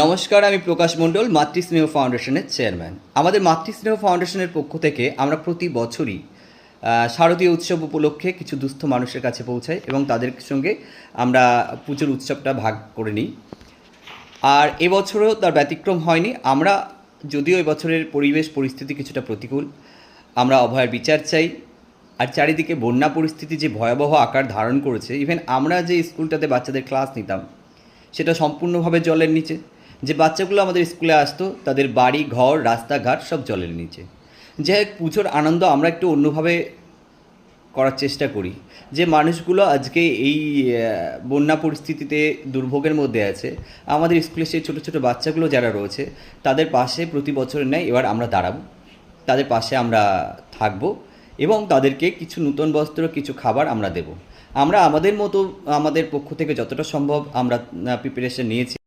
নমস্কার, আমি প্রকাশ মণ্ডল, মাতৃস্নেহ ফাউন্ডেশনের চেয়ারম্যান। আমাদের মাতৃস্নেহ ফাউন্ডেশনের পক্ষ থেকে আমরা প্রতি বছরই শারদীয় উৎসব উপলক্ষে কিছু দুস্থ মানুষের কাছে পৌঁছাই এবং তাদের সঙ্গে আমরা পুজোর উৎসবটা ভাগ করে নিই। আর এবছরও তার ব্যতিক্রম হয়নি। আমরা যদিও এবছরের পরিবেশ পরিস্থিতি কিছুটা প্রতিকূল, আমরা অভয়ার বিচার চাই। আর চারিদিকে বন্যা পরিস্থিতি যে ভয়াবহ আকার ধারণ করেছে, ইভেন আমরা যে স্কুলটাতে বাচ্চাদের ক্লাস নিতাম সেটা সম্পূর্ণভাবে জলের নিচে। যে বাচ্চাগুলো আমাদের স্কুলে আসতো তাদের বাড়ি ঘর রাস্তাঘাট সব জলের নিচে। যাই হোক, পুজোর আনন্দ আমরা একটু অন্যভাবে করার চেষ্টা করি। যে মানুষগুলো আজকে এই বন্যা পরিস্থিতিতে দুর্ভোগের মধ্যে আছে, আমাদের স্কুলে সেই ছোটো ছোটো বাচ্চাগুলো যারা রয়েছে তাদের পাশে প্রতি বছরের ন্যায় এবার আমরা দাঁড়াবো, তাদের পাশে আমরা থাকবো এবং তাদেরকে কিছু নূতন বস্ত্র কিছু খাবার আমরা দেব। আমরা আমাদের মতো আমাদের পক্ষ থেকে যতটা সম্ভব আমরা প্রিপারেশন নিয়েছি।